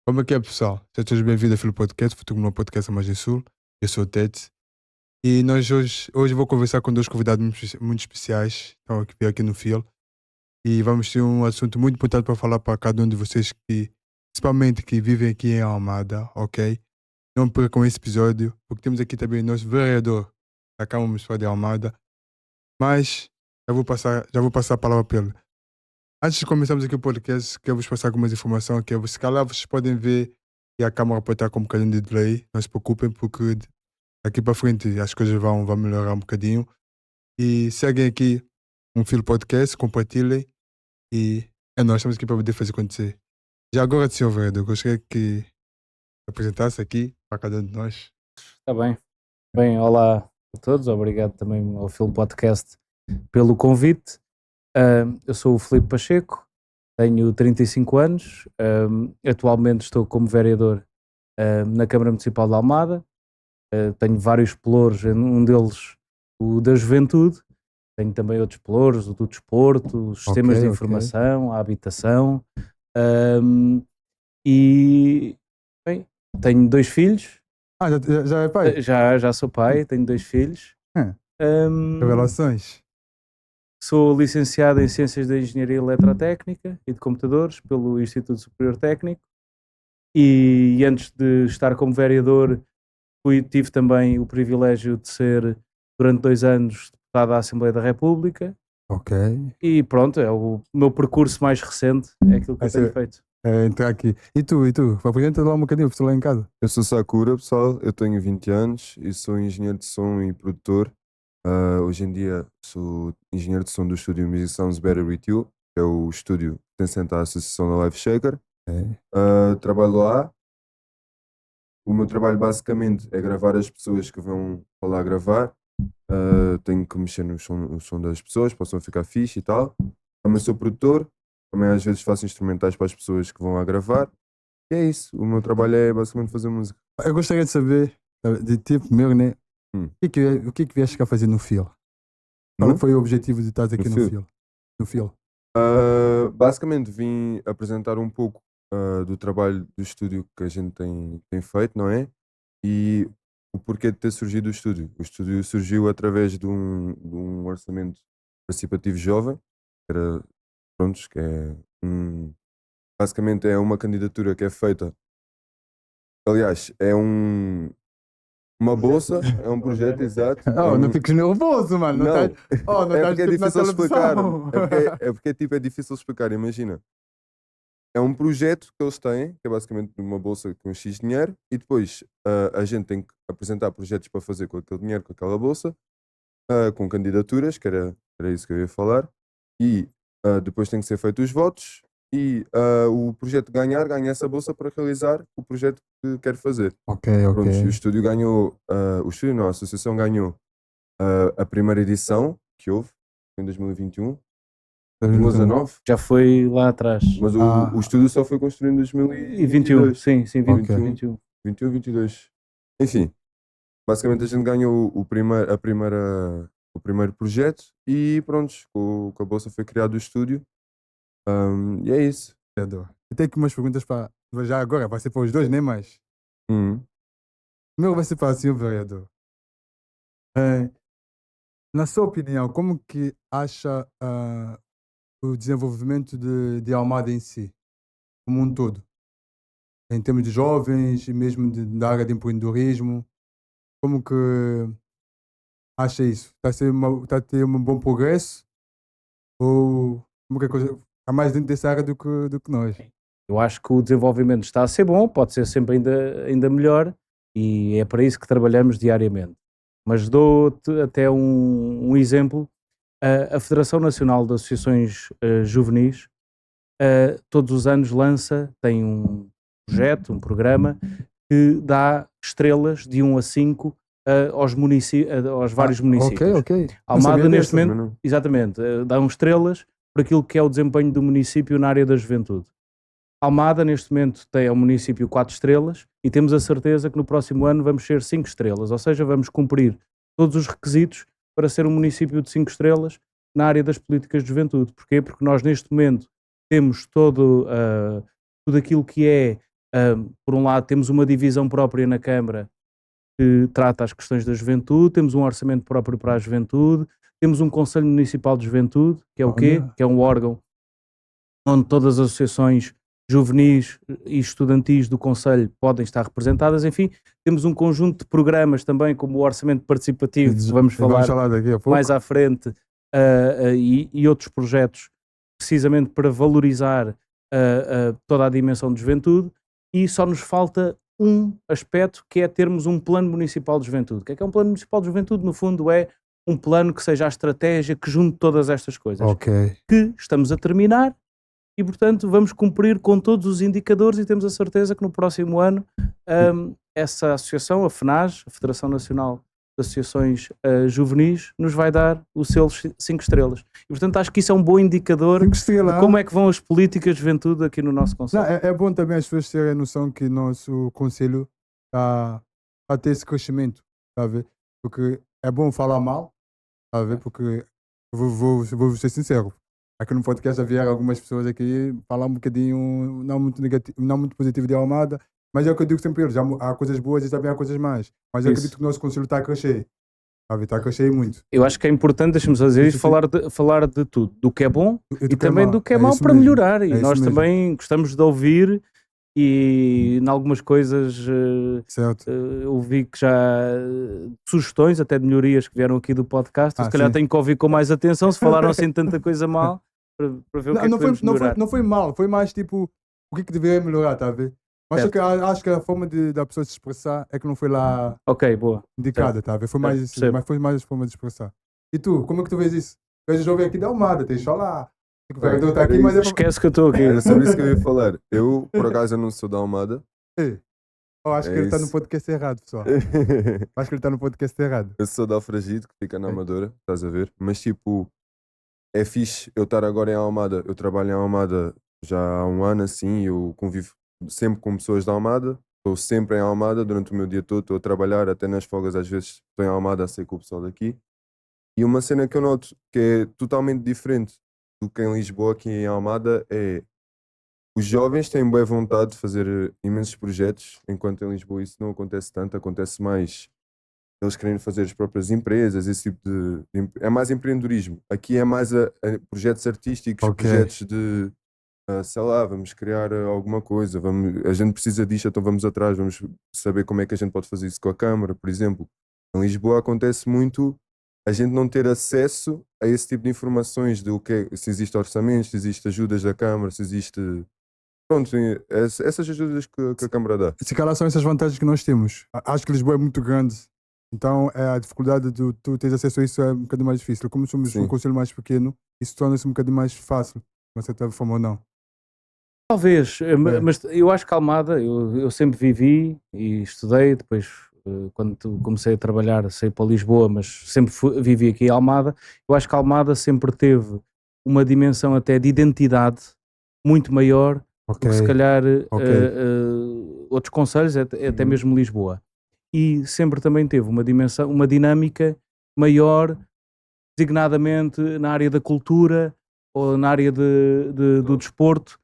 Como é que é, pessoal? Sejam todos bem-vindos ao Filo Podcast, Futuro no Podcast da Margem Sul. Eu sou o Tete e nós hoje vou conversar com dois convidados muito especiais. Estão aqui no Filo e vamos ter um assunto muito importante para falar para cada um de vocês que, principalmente que vivem aqui em Almada, ok? Não percam esse episódio, porque temos aqui também o nosso vereador da Câmara Municipal de Almada. Mas já vou passar a palavra para ele. Antes de começarmos aqui o podcast, quero vos passar algumas informações que se calhar vocês podem ver e a câmera pode estar com um bocadinho de delay. Não se preocupem, porque daqui para frente as coisas vão melhorar um bocadinho. E seguem aqui um Filo Podcast, compartilhem e nós estamos aqui para poder fazer acontecer. Já agora, senhor vereador, gostaria que apresentasse aqui para cada um de nós. Está bem. Bem, olá a todos, obrigado também ao Filo Podcast pelo convite. Eu sou o Filipe Pacheco, tenho 35 anos, atualmente estou como vereador na Câmara Municipal de Almada. Tenho vários pelouros, um deles o da juventude, tenho também outros pelouros, o do desporto, os sistemas de informação, a habitação, e bem, tenho 2 filhos. Já é pai? Já sou pai, tenho 2 filhos. Revelações. Sou licenciado em Ciências da Engenharia Eletrotécnica e de Computadores pelo Instituto Superior Técnico e antes de estar como vereador tive também o privilégio de ser durante 2 anos deputado à Assembleia da República. Ok. E pronto, é o meu percurso mais recente, é aquilo que eu tenho feito. Entrar aqui. E tu? Apresenta lá um bocadinho, estou lá em casa. Eu sou Sakura, pessoal, eu tenho 20 anos e sou engenheiro de som e produtor. Hoje em dia sou engenheiro de som do estúdio Music Sounds Better With You, que é o estúdio que pertence à Associação da Live Shaker. Trabalho lá. O meu trabalho basicamente é gravar as pessoas que vão lá gravar. Tenho que mexer no som das pessoas, para o som ficar fixe e tal. Também sou produtor, também às vezes faço instrumentais para as pessoas que vão lá gravar. E é isso, o meu trabalho é basicamente fazer música. Eu gostaria de saber, de ti primeiro, né? O que é que vieste cá fazer no Filo? Qual foi o objetivo de estar aqui no Filo? Basicamente vim apresentar um pouco do trabalho do estúdio que a gente tem feito, não é? E o porquê de ter surgido o estúdio. O estúdio surgiu através de um orçamento participativo jovem, que é basicamente é uma candidatura que é feita. Aliás, é uma bolsa, é um projeto exato. Não fiques nervoso, mano. Não, é porque é difícil explicar. É difícil explicar, imagina. É um projeto que eles têm, que é basicamente uma bolsa com X dinheiro, e depois a gente tem que apresentar projetos para fazer com aquele dinheiro, com aquela bolsa, com candidaturas, que era isso que eu ia falar, e depois tem que ser feitos os votos, e o projeto ganha essa bolsa para realizar o projeto que quer fazer. Ok. Pronto, o estúdio ganhou, a associação ganhou a primeira edição que houve, em 2021, 2019. Já foi lá atrás. Mas o estúdio só foi construído em 2021. Sim, 21. 21, 22. Enfim, basicamente a gente ganhou o primeiro projeto e pronto, com a bolsa foi criado o estúdio. E é isso. Eu tenho aqui umas perguntas para. Já agora, vai ser para os dois, nem mais. Primeiro vai ser para o senhor vereador. Na sua opinião, como que acha o desenvolvimento de Almada em si, como um todo? Em termos de jovens e mesmo da área de empreendedorismo, como que acha isso? Está a ter um bom progresso? Ou como que a coisa está mais dentro dessa área do que nós? Eu acho que o desenvolvimento está a ser bom, pode ser sempre ainda melhor e é para isso que trabalhamos diariamente. Mas dou-te até um exemplo. A Federação Nacional de Associações Juvenis todos os anos tem um projeto, um programa que dá estrelas de 1 a 5 aos vários municípios. Ok. Almada neste momento, exatamente, dá estrelas por aquilo que é o desempenho do município na área da juventude. Almada neste momento tem ao município 4 estrelas e temos a certeza que no próximo ano vamos ser 5 estrelas, ou seja, vamos cumprir todos os requisitos para ser um município de 5 estrelas na área das políticas de juventude. Porquê? Porque nós neste momento temos tudo aquilo que é Por um lado, temos uma divisão própria na Câmara que trata as questões da juventude, temos um orçamento próprio para a juventude, temos um Conselho Municipal de Juventude, que é o quê? Olha. Que é um órgão onde todas as associações juvenis e estudantis do Conselho podem estar representadas. Enfim, temos um conjunto de programas também, como o orçamento participativo, que vamos falar daqui a pouco. mais à frente, e outros projetos precisamente para valorizar toda a dimensão de juventude, e só nos falta um aspecto, que é termos um plano municipal de juventude. O que é um plano municipal de juventude? No fundo é um plano que seja a estratégia que junte todas estas coisas, Ok. que estamos a terminar, e portanto vamos cumprir com todos os indicadores, e temos a certeza que no próximo ano essa associação, a FNAJ, a Federação Nacional de Associações Juvenis, nos vai dar o selo 5 estrelas. E portanto acho que isso é um bom indicador 5 estrelas. de como é que vão as políticas de juventude aqui no nosso Não, concelho. é bom também as pessoas terem a noção que nosso conselho está a ter esse crescimento, tá a ver? Porque é bom falar mal, tá a ver? Porque vou ser sincero. Aqui no podcast havia algumas pessoas aqui falar um bocadinho não muito negativo, não muito positivo de Almada, mas é o que eu digo sempre a eles, há coisas boas e também há coisas más. Mas eu Isso. acredito que o nosso conselho está a crescer. Tá a ver? Está a crescer muito. Eu acho que é importante, deixa-me só dizer Sim, isso, sim. falar de tudo, do que é bom E e também do que é mau isso para mesmo. melhorar. E É isso nós mesmo. também gostamos de ouvir, e em algumas coisas Certo. eu vi que já sugestões até de melhorias que vieram aqui do podcast. Se calhar Sim. tenho que ouvir com mais atenção se falaram assim tanta coisa mal, para ver o que é que Não podemos melhorar. foi mal, foi mais tipo o que deveria melhorar, tá a ver? Mas só Certo. que acho que a forma da pessoa se expressar é que não foi lá Ok, boa. indicada, tá a ver? Foi mais isso, percebo. mas foi mais a forma de expressar. E tu, como é que tu vês isso? Tu és jovem aqui da Almada, tens só lá. O vereador está aqui, mas é para... Esquece que eu estou aqui. Era sobre isso que eu ia falar. Eu, por acaso, eu não sou da Almada. Acho que É ele está no isso. podcast errado, pessoal. Acho que ele está no podcast errado. Eu sou de Alfragide, que fica na Amadora, estás a ver? Mas tipo, é fixe eu estar agora em Almada. Eu trabalho em Almada já há um ano assim, eu convivo sempre com pessoas da Almada. Estou sempre em Almada durante o meu dia todo, estou a trabalhar, até nas folgas às vezes estou em Almada a sair com o pessoal daqui. E uma cena que eu noto que é totalmente diferente do que em Lisboa, aqui em Almada, é os jovens têm boa vontade de fazer imensos projetos, enquanto em Lisboa isso não acontece tanto, acontece mais eles querendo fazer as próprias empresas, esse tipo é mais empreendedorismo. Aqui é mais a projetos artísticos, Ok. projetos de, sei lá, vamos criar alguma coisa, a gente precisa disto, então vamos atrás, vamos saber como é que a gente pode fazer isso com a Câmara, por exemplo. Em Lisboa acontece muito a gente não ter acesso a esse tipo de informações, do que se existe orçamentos, se existe ajudas da Câmara, se existe... Pronto, sim, essas ajudas que a Câmara dá. Se calhar são essas vantagens que nós temos. Acho que Lisboa é muito grande, então a dificuldade de tu teres acesso a isso é um bocadinho mais difícil. Como somos Sim. um conselho mais pequeno, isso torna-se um bocadinho mais fácil, de uma certa forma ou não. Talvez, mas eu acho que Almada, eu sempre vivi e estudei, depois quando comecei a trabalhar saí para Lisboa, mas sempre vivi aqui em Almada. Eu acho que Almada sempre teve uma dimensão até de identidade muito maior do que se calhar outros concelhos, até mesmo Lisboa. E sempre também teve uma dimensão, uma dinâmica maior, designadamente na área da cultura ou na área do desporto.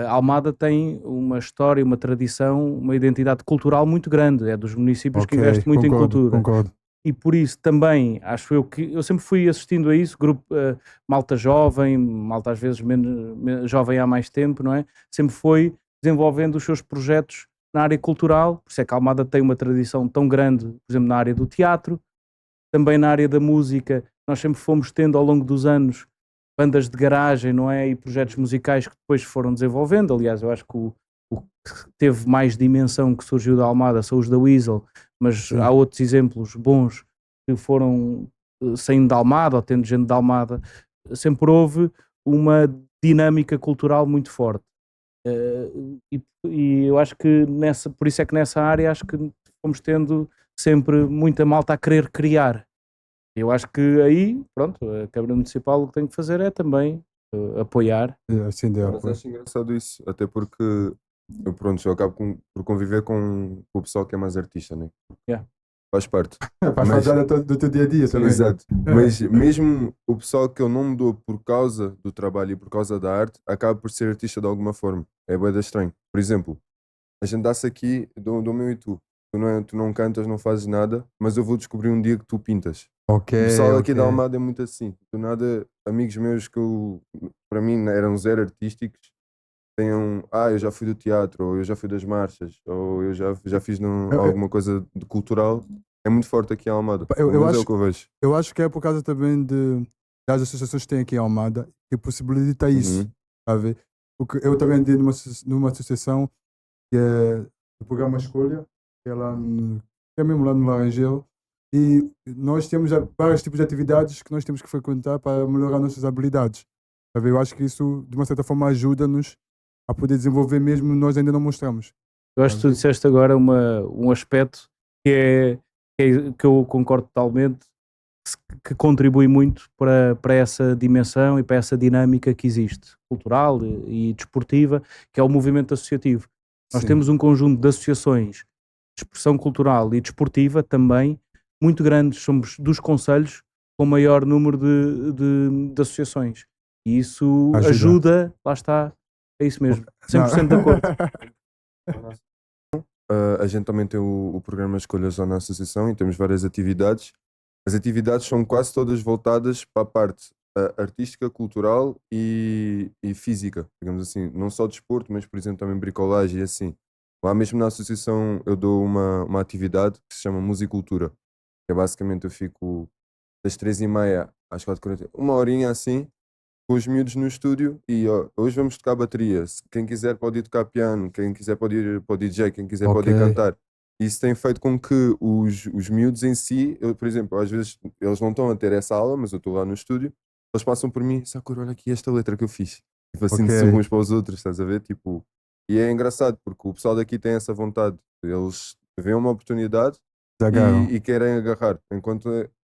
Almada tem uma história, uma tradição, uma identidade cultural muito grande, é dos municípios que investe muito em cultura. Concordo. E por isso também, acho eu que eu sempre fui assistindo a isso, grupo, malta jovem, malta às vezes menos jovem há mais tempo, não é? Sempre foi desenvolvendo os seus projetos na área cultural, por isso é que a Almada tem uma tradição tão grande, por exemplo, na área do teatro, também na área da música. Nós sempre fomos tendo ao longo dos anos bandas de garagem, não é? E projetos musicais que depois foram desenvolvendo. Aliás, eu acho que o que teve mais dimensão que surgiu da Almada são os da Weasel, mas há outros exemplos bons que foram saindo da Almada ou tendo gente da Almada. Sempre houve uma dinâmica cultural muito forte. E eu acho que por isso é que nessa área acho que fomos tendo sempre muita malta a querer criar. Eu acho que aí, pronto, a Câmara Municipal o que tem que fazer é também apoiar. Assim Mas acho engraçado isso, até porque eu acabo por conviver com o pessoal que é mais artista, né? Yeah. Faz parte. Faz parte do teu dia a dia também. Exato. Mas mesmo o pessoal que eu não mudou por causa do trabalho e por causa da arte, acaba por ser artista de alguma forma. É bué da estranho. Por exemplo, a gente dá-se aqui do meu e tu. Tu não cantas, não fazes nada, mas eu vou descobrir um dia que tu pintas. Ok, O pessoal aqui ok. da Almada é muito assim. Do nada, amigos meus que para mim, eram zero artísticos, eu já fui do teatro, ou eu já fui das marchas, ou eu já fiz Eu, alguma coisa de cultural. É muito forte aqui em Almada. eu, Pelo eu menos é o acho, que eu vejo. eu acho que é por causa também das associações que tem aqui em Almada que possibilita isso, Uhum. tá a ver? Porque eu também andei numa associação que é o programa Escolha, que é, que é mesmo lá no Laranjeiro, e nós temos vários tipos de atividades que nós temos que frequentar para melhorar nossas habilidades. Tá a ver? Eu acho que isso, de uma certa forma, ajuda-nos a poder desenvolver mesmo nós ainda não mostramos. Eu acho que tu disseste agora um aspecto que eu concordo totalmente, que contribui muito para essa dimensão e para essa dinâmica que existe, cultural e desportiva, que é o movimento associativo. Nós Sim. temos um conjunto de associações de expressão cultural e desportiva também muito grandes. Somos dos concelhos com maior número de associações. E isso ajuda, lá está, é isso mesmo, 100% de acordo. A gente também tem o programa Escolha Zona na Associação e temos várias atividades. As atividades são quase todas voltadas para a parte artística, cultural e física, digamos assim. Não só desporto, mas, por exemplo, também bricolagem e assim. Lá mesmo na associação eu dou uma atividade que se chama Musicultura, que é basicamente eu fico das 3h30 às 4h40, uma horinha assim, com os miúdos no estúdio e ó, hoje vamos tocar bateria. Quem quiser pode ir tocar piano, quem quiser pode ir para o DJ, quem quiser pode ir Ok. cantar. Isso tem feito com que os miúdos em si, por exemplo, às vezes eles não estão a ter essa aula, mas eu estou lá no estúdio, eles passam por mim, Sakura, olha aqui esta letra que eu fiz. Tipo assim, Ok. de uns para os outros, estás a ver? Tipo, e é engraçado porque o pessoal daqui tem essa vontade. Eles veem uma oportunidade Agarram. e querem agarrar. Enquanto,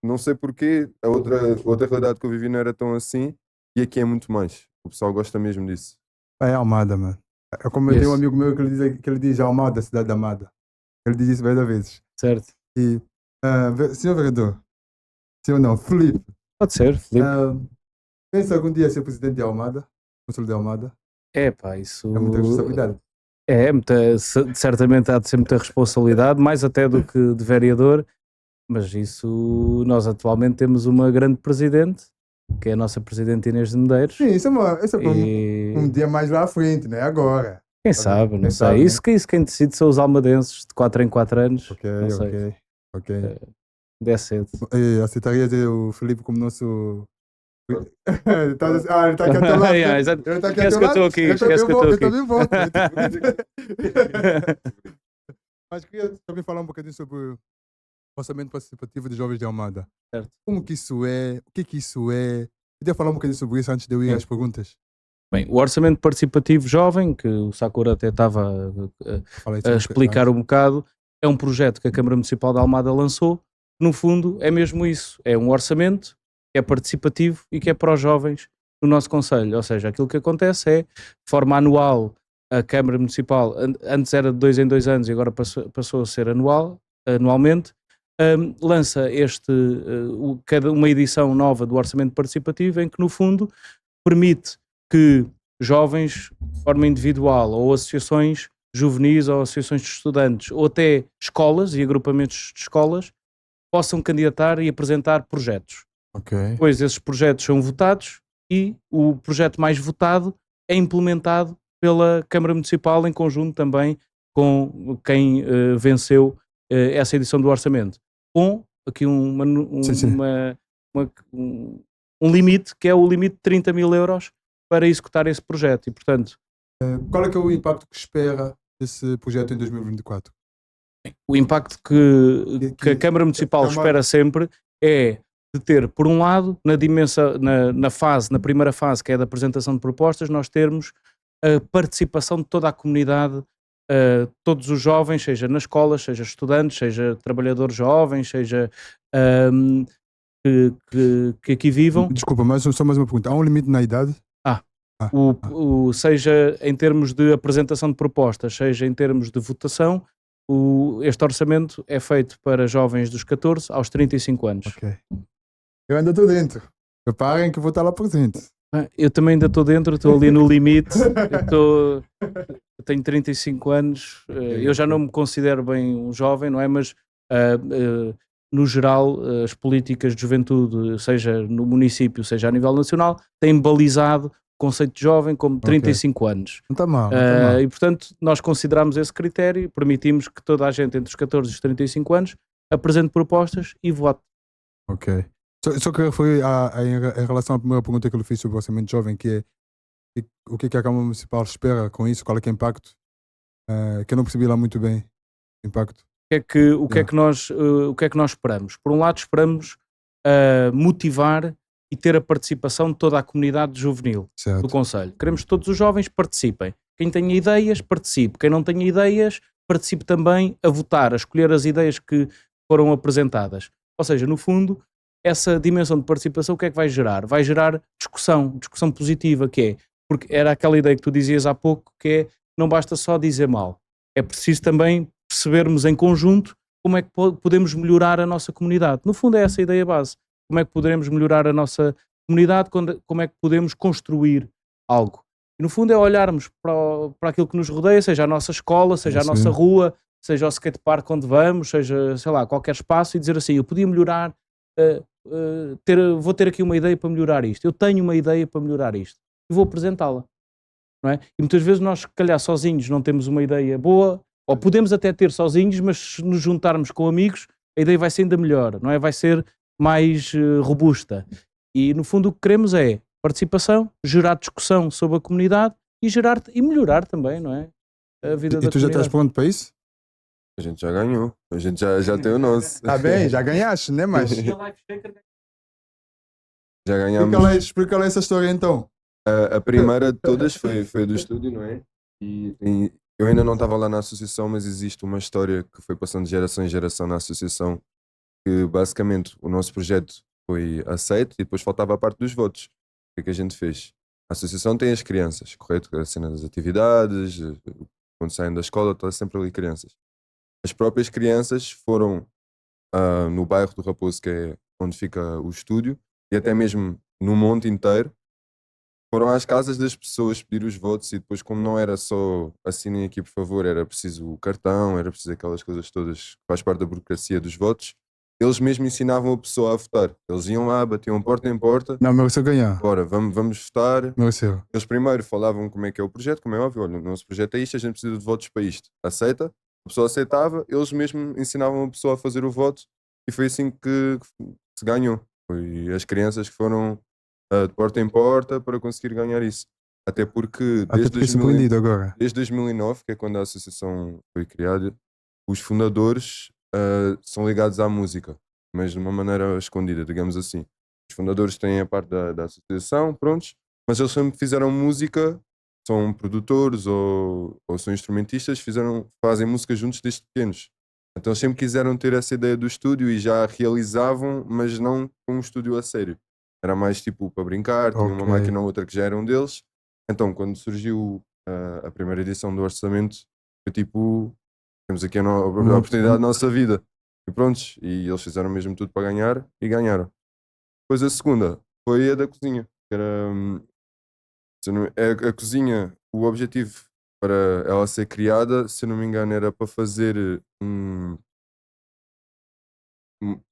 não sei porquê, outra realidade que eu vivi não era tão assim. E aqui é muito mais. O pessoal gosta mesmo disso. É Almada, mano. É como eu tenho um amigo meu que ele diz Almada, cidade amada. Ele diz isso várias vezes. Certo. E, senhor vereador, senhor não, Felipe, Pode ser, Filipe. pensa algum dia ser presidente de Almada, conselho de Almada? Pá, isso É muita responsabilidade. certamente há de ser muita responsabilidade, mais até do que de vereador, mas isso nós atualmente temos uma grande presidente, que é a nossa presidente Inês de Medeiros. Sim, isso é para E um dia mais lá à frente, não é agora. quem sabe, não Quem sei. sabe, né? Isso quem decide são os almadenses de 4 em 4 anos. Ok, Não sei. ok. É cedo. Aceitaria ter o Felipe como nosso. Ele está aqui ao teu lado. Yeah, né? exato. Ele está aqui Esquece ao que teu eu estou lado. aqui, esquece que eu Eu estou também vou. aqui. Mas queria também falar um bocadinho sobre o orçamento participativo de jovens de Almada. Certo. Como que isso é? O que isso é? Queria falar um bocadinho sobre isso antes de eu ir Sim. às perguntas. Bem, o orçamento participativo jovem, que o Sakura até estava a explicar um bocado, é um projeto que a Câmara Municipal de Almada lançou. No fundo, é mesmo isso. É um orçamento que é participativo e que é para os jovens no nosso concelho. Ou seja, aquilo que acontece é, de forma anual, a Câmara Municipal, antes era de 2 em 2 anos e agora passou a ser anualmente, lança uma edição nova do orçamento participativo em que, no fundo, permite que jovens, de forma individual, ou associações juvenis, ou associações de estudantes, ou até escolas e agrupamentos de escolas, possam candidatar e apresentar projetos. Ok. Depois esses projetos são votados e o projeto mais votado é implementado pela Câmara Municipal em conjunto também com quem venceu essa edição do orçamento. Com aqui um limite, que é o limite de 30 mil euros para executar esse projeto. E, portanto, qual é que é o impacto que espera desse projeto em 2024? O impacto que a Câmara Municipal espera sempre é de ter, por um lado, na primeira fase, que é da apresentação de propostas, nós termos a participação de toda a comunidade, todos os jovens, seja nas escolas, seja estudantes, seja trabalhadores jovens, seja que aqui vivam. Desculpa, mas só mais uma pergunta. Há um limite na idade? Seja em termos de apresentação de propostas, seja em termos de votação, este orçamento é feito para jovens dos 14 aos 35 anos. Ok. Eu ainda estou dentro. Preparem que eu vou estar lá presente. Eu também ainda estou dentro, estou ali no limite, Eu tenho 35 anos, eu já ok. não me considero bem um jovem, não é? Mas, no geral, as políticas de juventude, seja no município, seja a nível nacional, têm balizado o conceito de jovem como Ok. 35 anos. Não está mal, não está mal. E, portanto, nós consideramos esse critério, permitimos que toda a gente entre os 14 e os 35 anos apresente propostas e vote. Ok. Só que foi em relação à primeira pergunta que eu lhe fiz sobre o orçamento jovem, que é o que é que a Câmara Municipal espera com isso, qual é que é o impacto, que eu não percebi lá muito bem o impacto. O que é que nós esperamos? Por um lado, esperamos motivar e ter a participação de toda a comunidade juvenil do Certo. Conselho. Queremos que todos os jovens participem. Quem tenha ideias, participe. Quem não tenha ideias, participe também a votar, a escolher as ideias que foram apresentadas. Ou seja, no fundo, essa dimensão de participação, o que é que vai gerar? Vai gerar discussão positiva, que é, porque era aquela ideia que tu dizias há pouco, que é, não basta só dizer mal. É preciso também percebermos em conjunto como é que podemos melhorar a nossa comunidade. No fundo é essa a ideia base. Como é que poderemos melhorar a nossa comunidade, como é que podemos construir algo. E no fundo é olharmos para aquilo que nos rodeia, seja a nossa escola, seja a nossa rua, seja o skatepark onde vamos, seja, sei lá, qualquer espaço, e dizer assim, eu podia melhorar, vou ter aqui uma ideia para melhorar isto, eu tenho uma ideia para melhorar isto, e vou apresentá-la. Não é? E muitas vezes nós, se calhar, sozinhos não temos uma ideia boa, ou podemos até ter sozinhos, mas se nos juntarmos com amigos, a ideia vai ser ainda melhor, não é? Vai ser mais robusta. E no fundo o que queremos é participação, gerar discussão sobre a comunidade e melhorar também, não é? A vida da E tu já estás comunidade. pronto para isso? A gente já ganhou. A gente já tem o nosso. Está bem, já ganhaste, né? Mas Já ganhamos. explica lá essa história então. A primeira de todas foi do estúdio, não é? E eu ainda não estava lá na associação, mas existe uma história que foi passando de geração em geração na associação, que basicamente o nosso projeto foi aceito e depois faltava a parte dos votos. O que é que a gente fez? A associação tem as crianças, correto? A cena das atividades, quando saem da escola, está sempre ali crianças. As próprias crianças foram no bairro do Raposo, que é onde fica o estúdio, e até mesmo no monte inteiro, foram às casas das pessoas pedir os votos, e depois, como não era só assinem aqui por favor, era preciso o cartão, era preciso aquelas coisas todas que faz parte da burocracia dos votos, eles mesmo ensinavam a pessoa a votar. Eles iam lá, batiam porta em porta, Não, mereceu ganhar. bora, vamos votar. Mereceu. Eles primeiro falavam como é que é o projeto, como é óbvio, olha, o nosso projeto é isto, a gente precisa de votos para isto. Aceita? A pessoa aceitava, eles mesmo ensinavam a pessoa a fazer o voto, e foi assim que se ganhou. Foi as crianças que foram de porta em porta para conseguir ganhar isso. Até porque Até fiquei surpreendido agora. desde 2009, que é quando a associação foi criada, os fundadores são ligados à música, mas de uma maneira escondida, digamos assim. Os fundadores têm a parte da associação, prontos, mas eles sempre fizeram música, são produtores ou são instrumentistas, fazem música juntos desde pequenos. Então eles sempre quiseram ter essa ideia do estúdio e já realizavam, mas não com um estúdio a sério. Era mais tipo para brincar, tinha uma Ok. máquina ou outra que já eram deles. Então quando surgiu a primeira edição do orçamento, foi tipo, temos aqui a oportunidade da nossa vida. E prontos, e eles fizeram mesmo tudo para ganhar e ganharam. Depois a segunda foi a da cozinha, que era a cozinha, o objetivo para ela ser criada, se eu não me engano, era para fazer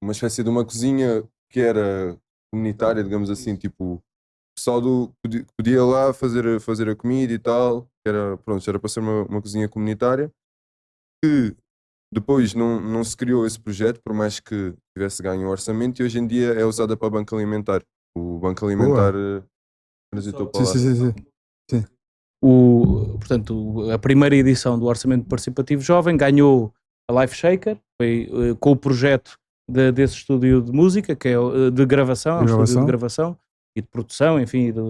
uma espécie de uma cozinha que era comunitária, digamos assim, tipo, o pessoal podia lá fazer a comida e tal, que era, pronto, era para ser uma cozinha comunitária, que depois não se criou esse projeto, por mais que tivesse ganho o orçamento, e hoje em dia é usada para banco alimentar. O banco alimentar transitou para lá. Sim. Portanto, a primeira edição do Orçamento Participativo Jovem ganhou a Life Shaker, foi com o projeto desse estúdio de música, que é de gravação, é um estúdio de gravação e de produção, enfim, de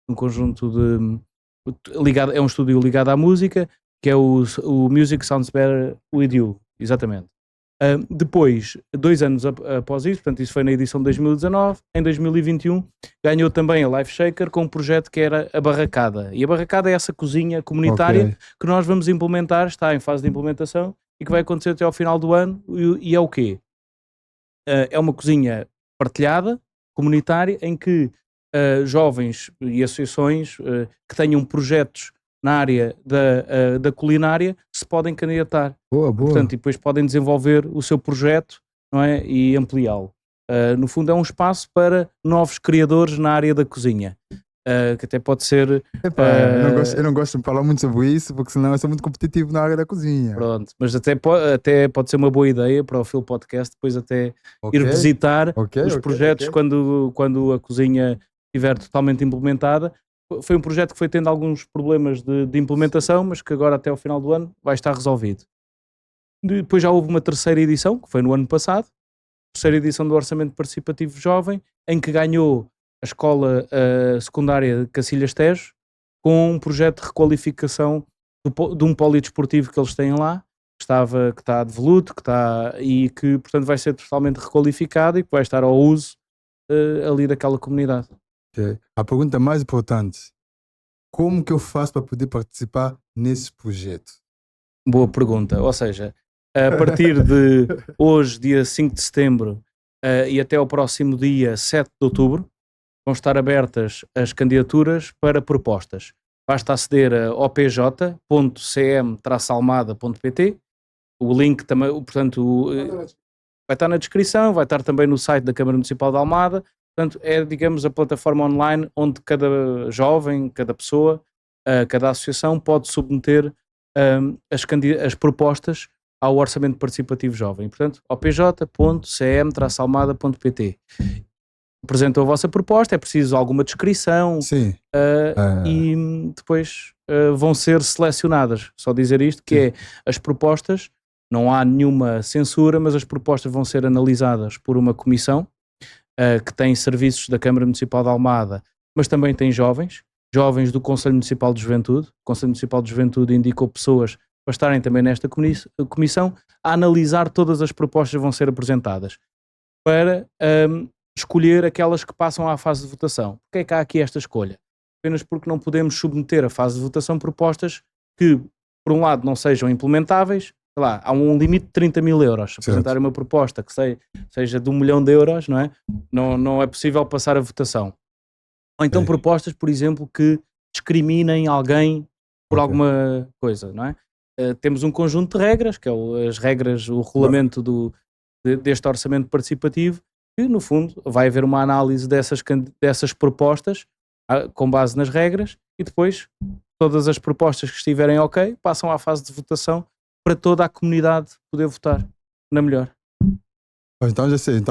um conjunto é um estúdio ligado à música, que é o Music Sounds Better With You, exatamente. Depois, 2 anos após isso, portanto isso foi na edição de 2019, em 2021 ganhou também a Life Shaker com um projeto que era a Barracada, e a Barracada é essa cozinha comunitária que nós vamos implementar, está em fase de implementação e que vai acontecer até ao final do ano, e é o quê? É uma cozinha partilhada, comunitária, em que jovens e associações que tenham projetos na área da culinária se podem candidatar. Boa, boa. Portanto, e depois podem desenvolver o seu projeto, não é? E ampliá-lo. No fundo, é um espaço para novos criadores na área da cozinha. Que até pode ser. Epá, eu não gosto de falar muito sobre isso, porque senão eu sou muito competitivo na área da cozinha. Pronto, mas até pode ser uma boa ideia para o Phil Podcast depois até Ok, ir visitar ok, os ok, projetos ok. quando a cozinha estiver totalmente implementada. Foi um projeto que foi tendo alguns problemas de implementação, mas que agora até ao final do ano vai estar resolvido. Depois já houve uma terceira edição, que foi no ano passado, terceira edição do Orçamento Participativo Jovem, em que ganhou a escola secundária de Cacilhas Tejo, com um projeto de requalificação de um polidesportivo que eles têm lá, que está devoluto, e que portanto vai ser totalmente requalificado e que vai estar ao uso ali daquela comunidade. Ok. A pergunta mais importante: como que eu faço para poder participar nesse projeto? Boa pergunta. Ou seja, a partir de hoje, dia 5 de setembro, e até ao próximo dia 7 de outubro, vão estar abertas as candidaturas para propostas. Basta aceder a opj.cm-almada.pt. O link também, portanto, vai estar na descrição, vai estar também no site da Câmara Municipal de Almada. Portanto, é, digamos, a plataforma online onde cada jovem, cada pessoa, cada associação pode submeter as propostas ao Orçamento Participativo Jovem. Portanto, opj.cm-almada.pt. Apresentam a vossa proposta, é preciso alguma descrição. Sim. E depois vão ser selecionadas. Só dizer isto, que é as propostas, não há nenhuma censura, mas as propostas vão ser analisadas por uma comissão que tem serviços da Câmara Municipal de Almada, mas também tem jovens do Conselho Municipal de Juventude. O Conselho Municipal de Juventude indicou pessoas para estarem também nesta comissão a analisar todas as propostas que vão ser apresentadas para escolher aquelas que passam à fase de votação. Porquê é que há aqui esta escolha? Apenas porque não podemos submeter à fase de votação propostas que, por um lado, não sejam implementáveis. Sei lá, há um limite de 30 mil euros. Se apresentarem uma proposta que seja de 1 milhão de euros, não é? Não é possível passar a votação. Ou então propostas, por exemplo, que discriminem alguém por alguma coisa, não é? Temos um conjunto de regras, que é as regras, o regulamento deste orçamento participativo, que no fundo vai haver uma análise dessas propostas com base nas regras e depois todas as propostas que estiverem ok passam à fase de votação para toda a comunidade poder votar na melhor. Então já sei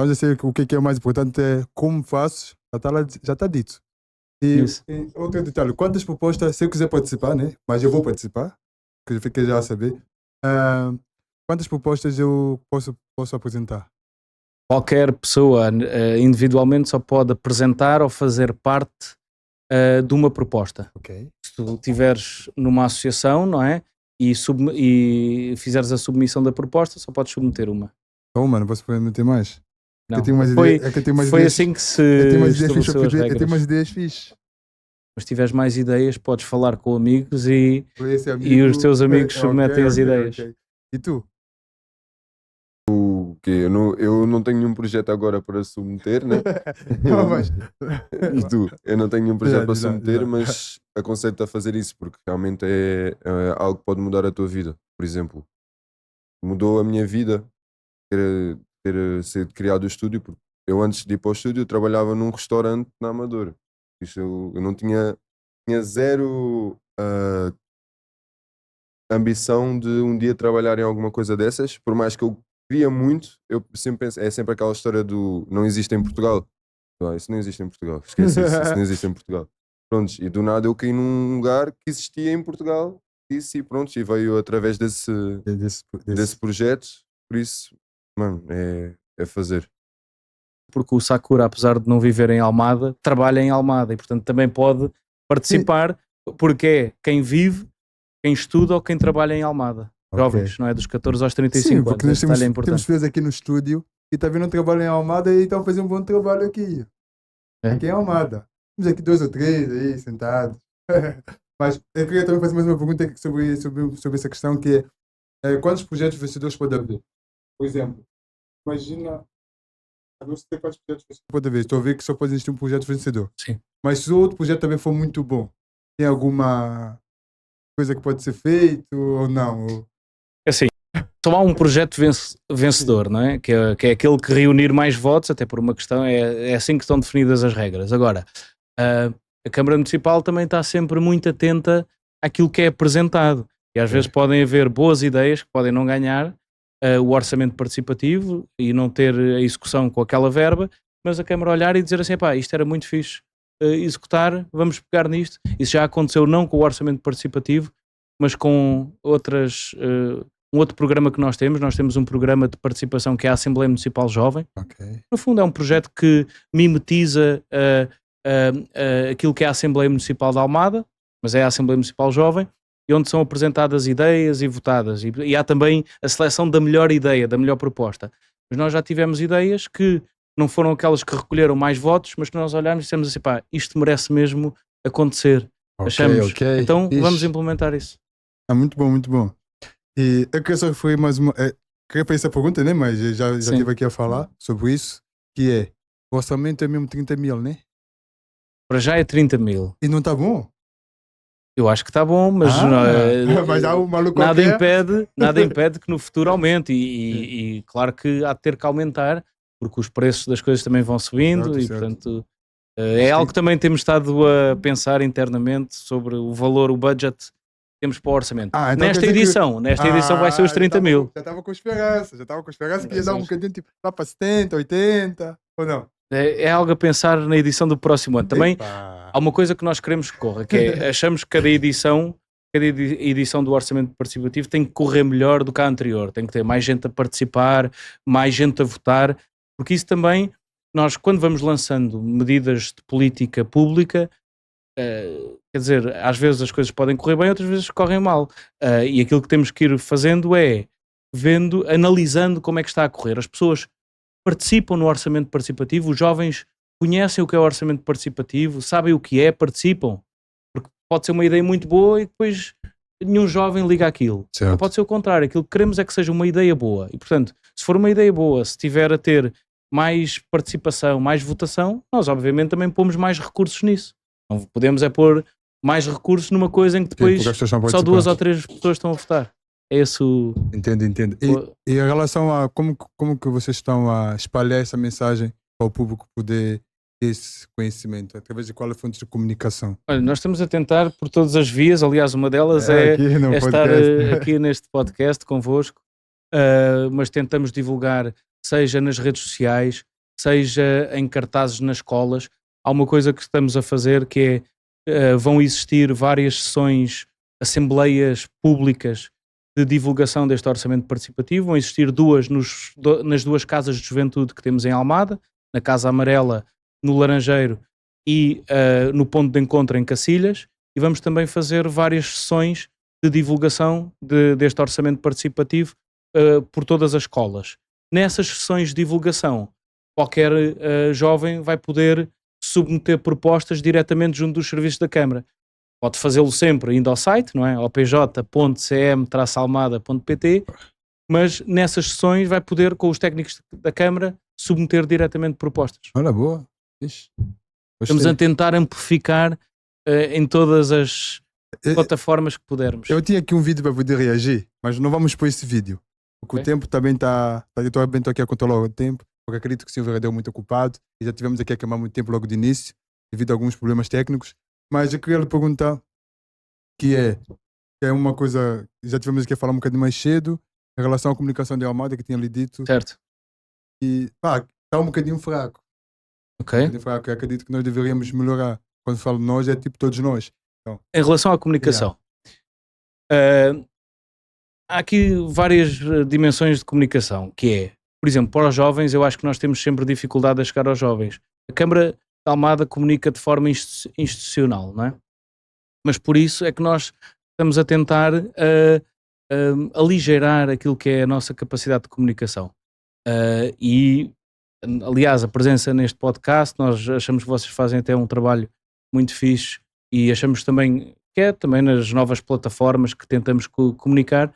o que é o mais importante é como faço, já está dito. E outro detalhe, quantas propostas, se eu quiser participar, né? Mas eu vou participar, que eu fiquei já a saber, quantas propostas eu posso apresentar? Qualquer pessoa individualmente só pode apresentar ou fazer parte de uma proposta. Ok. Se tu estiveres numa associação, não é? E fizeres a submissão da proposta, só podes submeter uma. Oh, mano, posso submeter mais? Não. Eu tenho umas Foi ideias, assim que se eu tenho umas ideias estabeleceu as fixas, eu regras. tenho umas ideias fixas. Mas se tiveres mais ideias, podes falar com amigos e Amigo, os teus amigos submetem as ideias. ok. E tu? Eu não tenho nenhum projeto agora para submeter, né? Não, mas... E tu? Eu não tenho nenhum projeto para Exato, submeter, exato. mas aconselho-te a fazer isso porque realmente é algo que pode mudar a tua vida. Por exemplo, mudou a minha vida ter sido criado o estúdio, porque eu antes de ir para o estúdio eu trabalhava num restaurante na Amadora. Isso eu não tinha zero ambição de um dia trabalhar em alguma coisa dessas, por mais que eu queria muito, eu sempre penso, é sempre aquela história do não existe em Portugal. Isso não existe em Portugal, esquece isso não existe em Portugal. Prontos, e do nada eu caí num lugar que existia em Portugal, e pronto, e veio através desse projeto, por isso, mano, é fazer. Porque o Sakura, apesar de não viver em Almada, trabalha em Almada e portanto também pode participar, porque é quem vive, quem estuda ou quem trabalha em Almada. Jovens, não é? Dos 14 aos 35 Sim, anos. porque nós Esse detalhe é temos importante. pessoas aqui no estúdio e está vendo um trabalho em Almada e estão a fazer um bom trabalho aqui. Aqui em Almada. Temos aqui 2 ou 3 aí sentados. Mas eu queria também fazer mais uma pergunta sobre essa questão, que é quantos projetos vencedores pode haver? Por exemplo, imagina, não sei quantos projetos vencedores pode haver. Estou a ver que só pode existir um projeto vencedor. Sim. Mas se o outro projeto também for muito bom, tem alguma coisa que pode ser feito ou não? É assim, só há um projeto vencedor, não é? Que é aquele que reunir mais votos, até por uma questão, é assim que estão definidas as regras. Agora, a Câmara Municipal também está sempre muito atenta àquilo que é apresentado. E às vezes podem haver boas ideias que podem não ganhar o orçamento participativo e não ter a execução com aquela verba, mas a Câmara olhar e dizer assim, pá, isto era muito fixe executar, vamos pegar nisto. Isso já aconteceu não com o orçamento participativo, mas com um outro programa que nós temos um programa de participação que é a Assembleia Municipal Jovem. Ok. No fundo é um projeto que mimetiza aquilo que é a Assembleia Municipal de Almada, mas é a Assembleia Municipal Jovem, e onde são apresentadas ideias e votadas, e há também a seleção da melhor ideia, da melhor proposta. Mas nós já tivemos ideias que não foram aquelas que recolheram mais votos, mas que nós olhámos e dissemos assim, pá, isto merece mesmo acontecer. Achamos, então Fixe. vamos implementar isso. Muito bom, muito bom. E eu queria só foi mais uma. Queria fazer essa pergunta, né? Mas já Sim. estive aqui a falar sobre isso, que é o orçamento é mesmo 30 mil, né? Para já é 30 mil. E não está bom? Eu acho que está bom, mas mas há um maluco nada qualquer. impede que no futuro aumente e claro que há de ter que aumentar, porque os preços das coisas também vão subindo. Certo, E certo. portanto é algo que também temos estado a pensar internamente sobre o valor, o budget que temos para o orçamento. Então nesta quer dizer edição vai ser os 30 mil. Já estava com esperança que ia dar um Mas- bocadinho tipo lá para 70, 80, ou não? É algo a pensar na edição do próximo ano. Também Epá. há uma coisa que nós queremos que corra, que é achamos que cada edição do orçamento participativo tem que correr melhor do que a anterior, tem que ter mais gente a participar, mais gente a votar, porque isso também, nós quando vamos lançando medidas de política pública, quer dizer, às vezes as coisas podem correr bem, outras vezes correm mal, e aquilo que temos que ir fazendo é analisando como é que está a correr. As pessoas participam no orçamento participativo, os jovens conhecem o que é o orçamento participativo, sabem o que é, participam, porque pode ser uma ideia muito boa e depois nenhum jovem liga aquilo. Certo. Ou pode ser o contrário, aquilo que queremos é que seja uma ideia boa e portanto, se for uma ideia boa, se tiver a ter mais participação, mais votação, nós obviamente também pomos mais recursos nisso. Não podemos é pôr mais recursos numa coisa em que depois Porque as pessoas são só 2 ou participantes. 3 pessoas estão a votar. É esse o... Entendo. E em relação a como que vocês estão a espalhar essa mensagem para o público poder ter esse conhecimento? Através de qual é a fonte de comunicação? Olha, nós estamos a tentar por todas as vias, aliás, uma delas é aqui no estar podcast. aqui neste podcast convosco, mas tentamos divulgar, seja nas redes sociais, seja em cartazes nas escolas. Há uma coisa que estamos a fazer que é, vão existir várias sessões, assembleias públicas de divulgação deste orçamento participativo, vão existir duas nas 2 casas de juventude que temos em Almada, na Casa Amarela, no Laranjeiro e no ponto de encontro em Cacilhas, e vamos também fazer várias sessões de divulgação deste orçamento participativo por todas as escolas. Nessas sessões de divulgação, qualquer jovem vai poder submeter propostas diretamente junto dos serviços da Câmara. Pode fazê-lo sempre indo ao site, não é? opj.cm-almada.pt, mas nessas sessões vai poder, com os técnicos da Câmara, submeter diretamente propostas. Olha, boa. Ixi. Estamos a tentar amplificar em todas as Eu- plataformas que pudermos. Eu tinha aqui um vídeo para poder reagir, mas não vamos pôr esse vídeo. Porque Ok. o tempo também está. Eu estou aqui a controlar o tempo, porque acredito que o Silveira deu muito ocupado e já tivemos aqui a queimar muito tempo logo de início, devido a alguns problemas técnicos. Mas eu queria lhe perguntar, que é uma coisa. Já tivemos aqui a falar um bocadinho mais cedo, em relação à comunicação de Almada, que tinha lhe dito, Certo? e está um bocadinho fraco. Ok. Eu acredito que nós deveríamos melhorar. Quando falo nós, é tipo todos nós. Em relação à comunicação, há aqui várias dimensões de comunicação, que é, por exemplo, para os jovens, eu acho que nós temos sempre dificuldade a chegar aos jovens. A Câmara de Almada comunica de forma institucional, não é? Mas por isso é que nós estamos a tentar aligeirar aquilo que é a nossa capacidade de comunicação. E, aliás, a presença neste podcast, nós achamos que vocês fazem até um trabalho muito fixe e achamos também que é também nas novas plataformas que tentamos comunicar,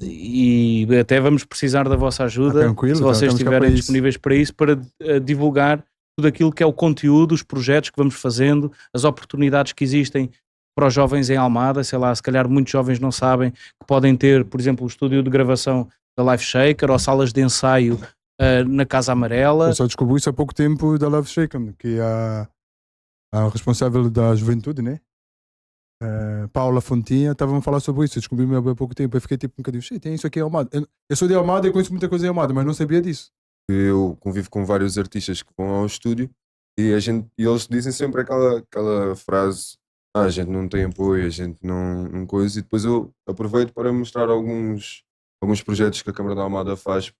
e até vamos precisar da vossa ajuda, tranquilo, se vocês estamos cá estiverem para isso. disponíveis para isso, para divulgar tudo aquilo que é o conteúdo, os projetos que vamos fazendo, as oportunidades que existem para os jovens em Almada, sei lá, se calhar muitos jovens não sabem que podem ter, por exemplo, o estúdio de gravação da Life Shaker ou salas de ensaio na Casa Amarela. Eu só descobri isso há pouco tempo da Love Shaken, que a responsável da juventude, né? Paula Fontinha, estavam a falar sobre isso. Eu descobri há pouco tempo. Eu fiquei tipo um bocadinho, tem isso aqui em Almada. Eu sou de Almada e conheço muita coisa em Almada, mas não sabia disso. Eu convivo com vários artistas que vão ao estúdio e eles dizem sempre aquela frase: a gente não tem apoio, a gente não coisa. E depois eu aproveito para mostrar alguns projetos que a Câmara da Almada faz,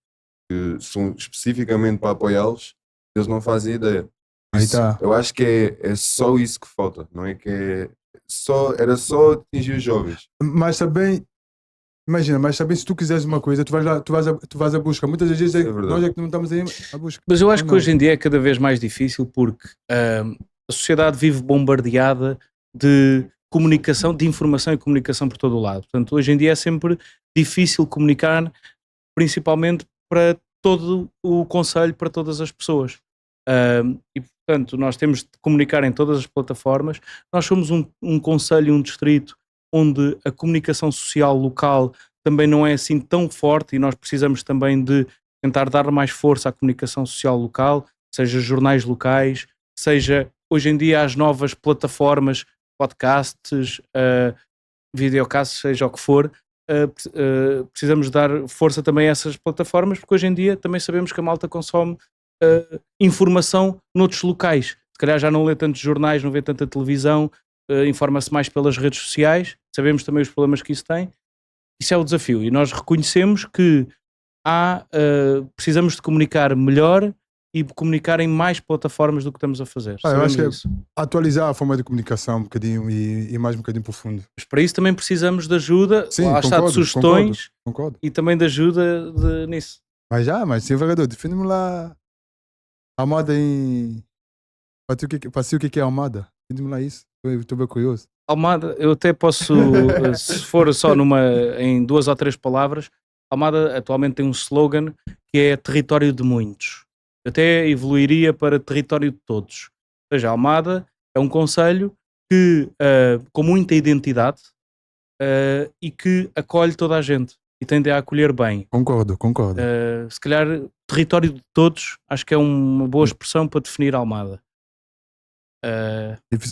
que são especificamente para apoiá-los, eles não fazem ideia. Aí tá. Eu acho que é só isso que falta, não é que era só atingir os jovens. Mas também, imagina, se tu quiseres uma coisa, tu vais à busca. Muitas das vezes É verdade. nós é que não estamos aí à busca. Mas eu acho Ou que não? hoje em dia é cada vez mais difícil porque a sociedade vive bombardeada de comunicação, de informação e comunicação por todo o lado. Portanto, hoje em dia é sempre difícil comunicar, principalmente para todo o concelho, para todas as pessoas. E, portanto, nós temos de comunicar em todas as plataformas. Nós somos um concelho, um distrito, onde a comunicação social local também não é assim tão forte e nós precisamos também de tentar dar mais força à comunicação social local, seja jornais locais, seja hoje em dia as novas plataformas, podcasts, videocasts, seja o que for, precisamos dar força também a essas plataformas, porque hoje em dia também sabemos que a malta consome informação noutros locais. Se calhar já não lê tantos jornais, não vê tanta televisão, informa-se mais pelas redes sociais, sabemos também os problemas que isso tem. Isso é o desafio e nós reconhecemos que precisamos de comunicar melhor e comunicar em mais plataformas do que estamos a fazer. Eu acho que é isso. atualizar a forma de comunicação um bocadinho e mais um bocadinho profundo. Mas para isso também precisamos de ajuda, Sim, lá está, de sugestões concordo. e também de ajuda nisso. Mas sim, vereador, define-me lá a Almada em... Para si o que é Almada? Define-me lá isso, estou bem curioso. Almada, eu até posso, se for só em 2 ou 3 palavras, Almada atualmente tem um slogan que é território de muitos. Eu até evoluiria para território de todos. Ou seja, Almada é um concelho que, com muita identidade e que acolhe toda a gente e tende a acolher bem. Concordo. Se calhar território de todos, acho que é uma boa expressão para definir Almada.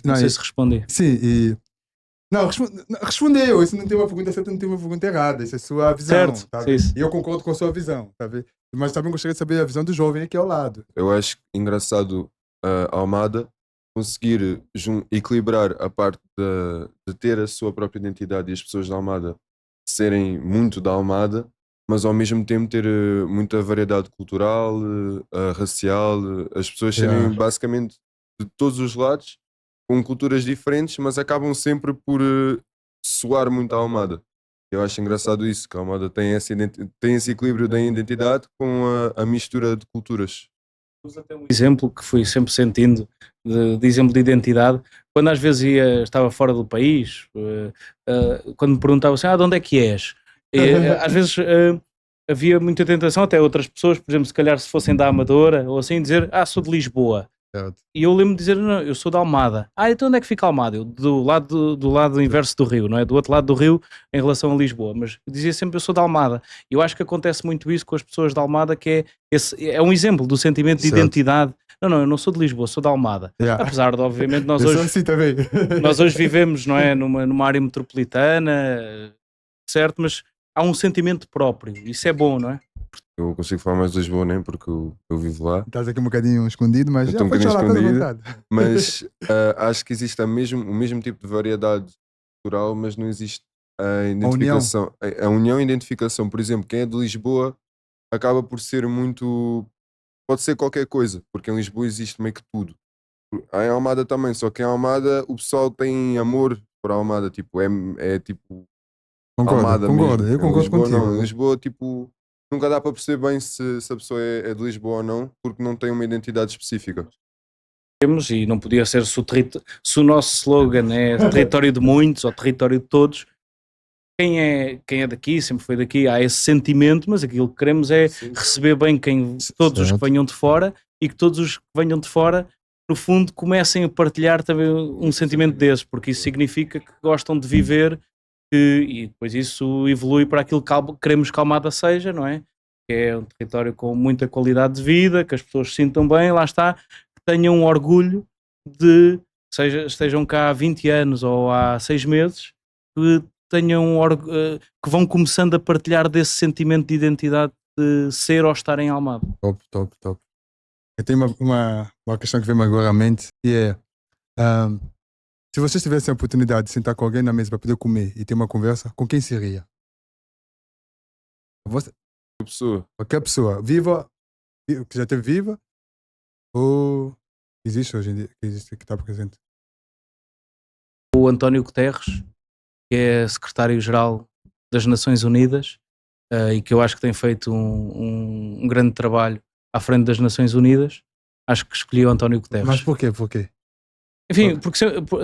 Não sei se respondi. Sim, e... Não, respondeu. Isso não tem uma pergunta certa, não tem uma pergunta errada. Isso é a sua visão. Certo, Tá? sim. E eu concordo com a sua visão. Tá? Mas também gostaria de saber a visão do jovem aqui ao lado. Eu acho engraçado a Almada conseguir equilibrar a parte de ter a sua própria identidade e as pessoas da Almada serem muito da Almada, mas ao mesmo tempo ter muita variedade cultural, racial, as pessoas serem basicamente de todos os lados, com culturas diferentes, mas acabam sempre por soar muito à Almada. Eu acho engraçado isso, que a Almada tem esse equilíbrio da identidade com a mistura de culturas. Até um exemplo que fui sempre sentindo de exemplo de identidade, quando às vezes estava fora do país, quando me perguntavam assim, de onde é que és? Às vezes havia muita tentação, até outras pessoas, por exemplo, se calhar se fossem da Amadora ou assim, dizer, sou de Lisboa. Certo. E eu lembro de dizer, não, eu sou da Almada. Então onde é que fica Almada? Eu, do lado inverso do rio, não é? Do outro lado do rio em relação a Lisboa. Mas eu dizia sempre, eu sou da Almada. E eu acho que acontece muito isso com as pessoas da Almada, que é um exemplo do sentimento de identidade. Não, eu não sou de Lisboa, sou da Almada. Apesar de, obviamente, nós hoje, assim também. nós hoje vivemos, não é? Numa área metropolitana, certo? Mas há um sentimento próprio. Isso é bom, não é? Eu consigo falar mais de Lisboa, nem porque eu vivo lá. Estás aqui um bocadinho escondido, mas Estou um pode bocadinho falar, escondido, toda vontade. mas acho que existe o mesmo tipo de variedade cultural, mas não existe a identificação. A união e a identificação. Por exemplo, quem é de Lisboa acaba por ser muito... Pode ser qualquer coisa, porque em Lisboa existe meio que tudo. Em Almada também, só que em Almada o pessoal tem amor por Almada, tipo, é tipo... Almada Concordo, mesmo. eu concordo Lisboa, contigo. não. Em Lisboa, tipo, nunca dá para perceber bem se a pessoa é de Lisboa ou não, porque não tem uma identidade específica. E não podia ser se o nosso slogan é território de muitos ou território de todos, quem é daqui, sempre foi daqui, há esse sentimento, mas aquilo que queremos é receber bem todos os que venham de fora e que todos os que venham de fora no fundo comecem a partilhar também um sentimento desses, porque isso significa que gostam de viver e depois isso evolui para aquilo que queremos que Almada seja, não é? Que é um território com muita qualidade de vida, que as pessoas se sintam bem, lá está, que tenham um orgulho de, estejam cá há 20 anos ou há 6 meses, que que vão começando a partilhar desse sentimento de identidade de ser ou estar em Almada. Top, top, top. Eu tenho uma questão que vem-me agora à mente, e é, se vocês tivessem a oportunidade de sentar com alguém na mesa para poder comer e ter uma conversa, com quem seria? Você, Pessoa. qualquer pessoa, viva, que já esteve viva, ou existe hoje em dia, que existe, que está presente? O António Guterres, que é secretário-geral das Nações Unidas, e que eu acho que tem feito um grande trabalho à frente das Nações Unidas, acho que escolhi o António Guterres. Mas porquê? Porquê? Enfim, porque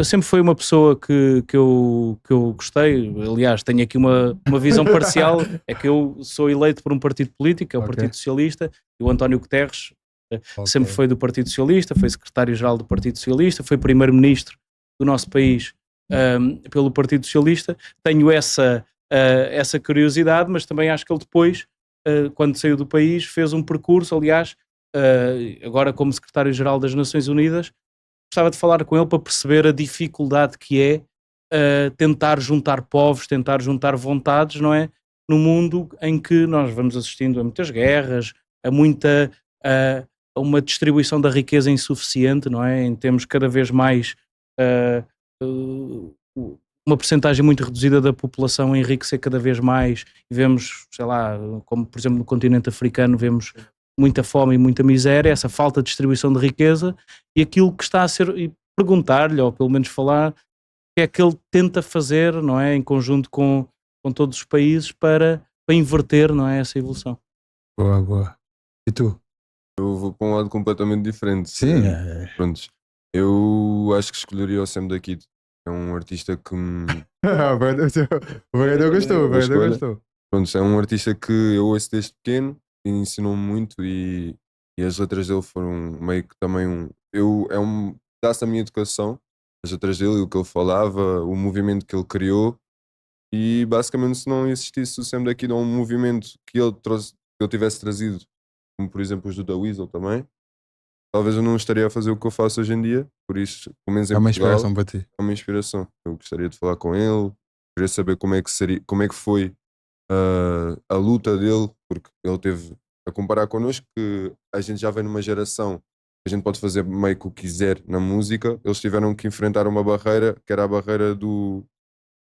sempre foi uma pessoa que eu gostei. Aliás, tenho aqui uma visão parcial, é que eu sou eleito por um partido político, é o Ok. Partido Socialista, e o António Guterres sempre Ok. foi do Partido Socialista, foi secretário-geral do Partido Socialista, foi primeiro-ministro do nosso país pelo Partido Socialista. Tenho essa curiosidade, mas também acho que ele depois, quando saiu do país, fez um percurso, aliás, agora como secretário-geral das Nações Unidas, gostava de falar com ele para perceber a dificuldade que é tentar juntar povos, tentar juntar vontades, não é? No mundo em que nós vamos assistindo a muitas guerras, a uma distribuição da riqueza insuficiente, não é? Em termos cada vez mais uma percentagem muito reduzida da população enriquecer cada vez mais, e vemos, sei lá, como por exemplo no continente africano, vemos muita fome e muita miséria, essa falta de distribuição de riqueza, e aquilo que está a ser, e perguntar-lhe, ou pelo menos falar, o que é que ele tenta fazer, não é, em conjunto com todos os países para inverter, não é, essa evolução. Boa, boa. E tu? Eu vou para um lado completamente diferente. Sim. Prontos. Eu acho que escolheria o Sam da Kid. É um artista que me. O vereador gostou, o Boa vereador escolha. gostou. Pronto, é um artista que eu ouço desde pequeno e ensinou-me muito e as letras dele foram meio que também é um pedaço da minha educação, as letras dele, o que ele falava, o movimento que ele criou, e basicamente se não existisse o Sam da Kid ou um movimento que ele trouxe, que ele tivesse trazido, como por exemplo os do The Weasel também, talvez eu não estaria a fazer o que eu faço hoje em dia, por isso, pelo menos em É uma Portugal, inspiração para ti. é uma inspiração. Eu gostaria de falar com ele, queria saber como é que foi a luta dele, porque ele teve a comparar connosco, que a gente já vem numa geração que a gente pode fazer meio que o que quiser na música. Eles tiveram que enfrentar uma barreira, que era a barreira do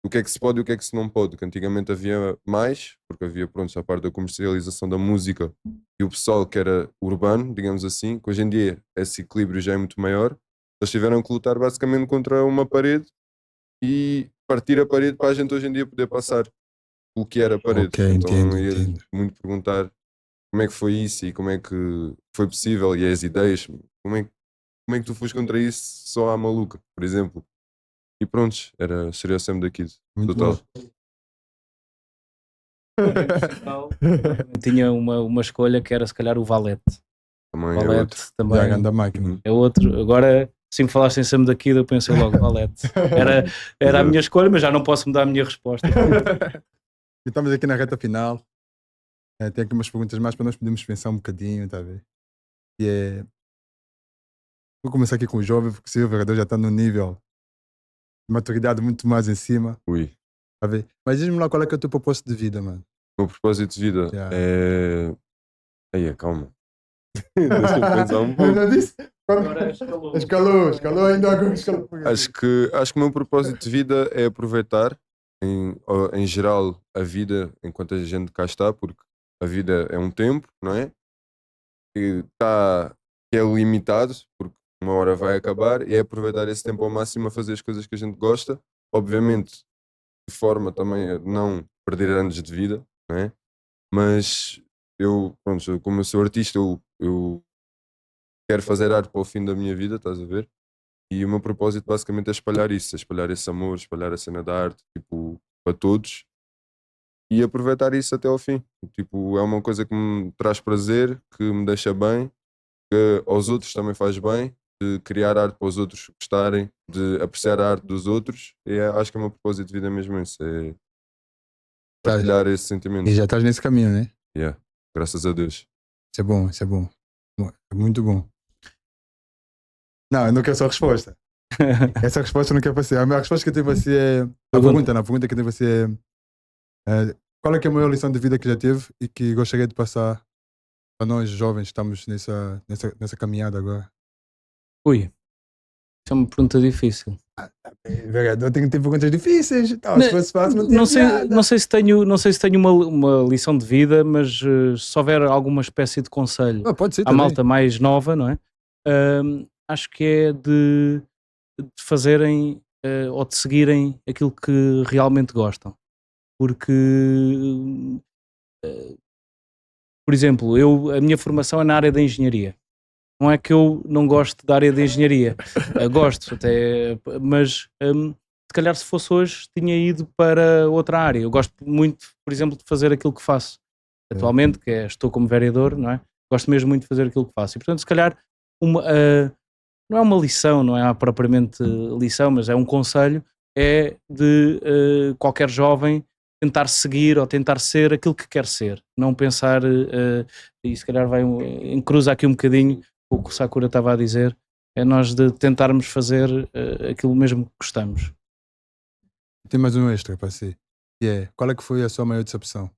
que é que se pode e o que é que se não pode, que antigamente havia mais, porque havia, pronto, a parte da comercialização da música e o pessoal que era urbano, digamos assim, que hoje em dia esse equilíbrio já é muito maior. Eles tiveram que lutar basicamente contra uma parede e partir a parede para a gente hoje em dia poder passar o que era a parede. Ok, Então entendo, eu ia entendo. muito perguntar como é que foi isso e como é que foi possível, e as ideias, como é que tu foste contra isso só à maluca, por exemplo. E prontos, seria o Sam da Kid, Muito total. bom. Tinha uma escolha que era se calhar o Valete. Também é Valete outro. também Já anda a máquina. Uhum. é outro. Agora, se me falaste em Sam da Kid, eu pensei logo Valete. Era a minha escolha, mas já não posso mudar a minha resposta. E estamos aqui na reta final. Tem aqui umas perguntas mais para nós podermos pensar um bocadinho, tá a ver? E é. Vou começar aqui com o jovem, porque o vereador já está no nível de maturidade muito mais em cima, Ui. tá a ver? Mas diz-me lá qual é que é o teu propósito de vida, mano. O meu propósito de vida Já. é. Aí, calma. Deixa eu pensar um pouco. Eu disse? Agora Escalou ainda agora. Acho que o meu propósito de vida é aproveitar em geral a vida enquanto a gente cá está, porque a vida é um tempo, não é? Que é limitado, porque uma hora vai acabar, e é aproveitar esse tempo ao máximo a fazer as coisas que a gente gosta, obviamente de forma também a não perder anos de vida, não é? Mas pronto, como eu sou artista, eu quero fazer arte para o fim da minha vida, estás a ver? E o meu propósito basicamente é espalhar isso, é espalhar esse amor, espalhar a cena da arte, tipo, para todos, e aproveitar isso até ao fim. Tipo, é uma coisa que me traz prazer, que me deixa bem, que aos outros também faz bem, de criar arte para os outros gostarem, de apreciar a arte dos outros. E acho que é o meu propósito de vida mesmo isso, é Tá. partilhar esse sentimento. E já estás nesse caminho, né? Yeah. Graças a Deus. Isso é bom, isso é bom. É muito bom. Não, eu não quero só a resposta. Essa resposta eu não quero para si. A minha resposta que eu tenho para si é. A pergunta que eu tenho para si é qual é que é a maior lição de vida que já teve e que gostaria de passar para nós jovens que estamos nessa caminhada agora? Ui, isso é uma pergunta difícil. Vereador, tem que ter perguntas difíceis. Não, se fosse fácil, não tinha não sei se tenho uma lição de vida, mas se houver alguma espécie de conselho pode ser à também. malta mais nova, não é? Acho que é de fazerem ou de seguirem aquilo que realmente gostam. Porque, por exemplo, a minha formação é na área da engenharia. Não é que eu não gosto da área de engenharia, gosto até, mas se calhar se fosse hoje tinha ido para outra área. Eu gosto muito, por exemplo, de fazer aquilo que faço atualmente, que é, estou como vereador, não é? Gosto mesmo muito de fazer aquilo que faço. E portanto, se calhar, não é uma lição, não é propriamente lição, mas é um conselho, é de qualquer jovem tentar seguir ou tentar ser aquilo que quer ser. Não pensar, e se calhar encruza aqui um bocadinho o que o Sakura estava a dizer, é nós de tentarmos fazer aquilo mesmo que gostamos. Tem mais um extra para si. Qual é que foi a sua maior decepção?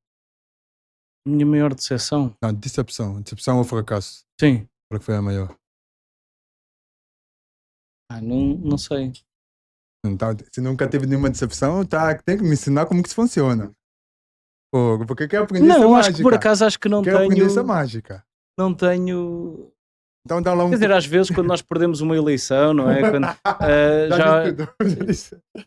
A minha maior decepção? Não, decepção. Decepção ou fracasso? Sim. Qual é que foi a maior? Não sei. Então, se nunca teve nenhuma decepção, tem que me ensinar como que isso funciona. Pô, porque eu quero aprender essa mágica. Não, acho que por acaso acho que não quero tenho... aprender essa mágica. Não tenho... Então dá lá um... Quer dizer, às vezes quando nós perdemos uma eleição, não é? Quando,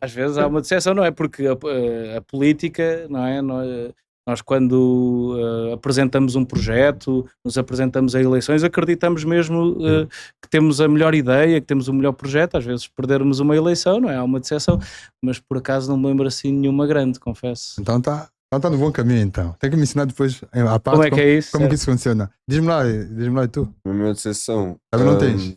às vezes há uma decepção, não é? Porque a política, não é? Nós quando apresentamos um projeto, nos apresentamos a eleições, acreditamos mesmo que temos a melhor ideia, que temos o melhor projeto. Às vezes perdermos uma eleição, não é? Há uma decepção, mas por acaso não me lembro assim nenhuma grande, confesso. Então tá no bom caminho, então. Tem que me ensinar depois a parte como é que é isso? Como que isso funciona. Diz-me lá, tu. A minha decepção. Também não tens?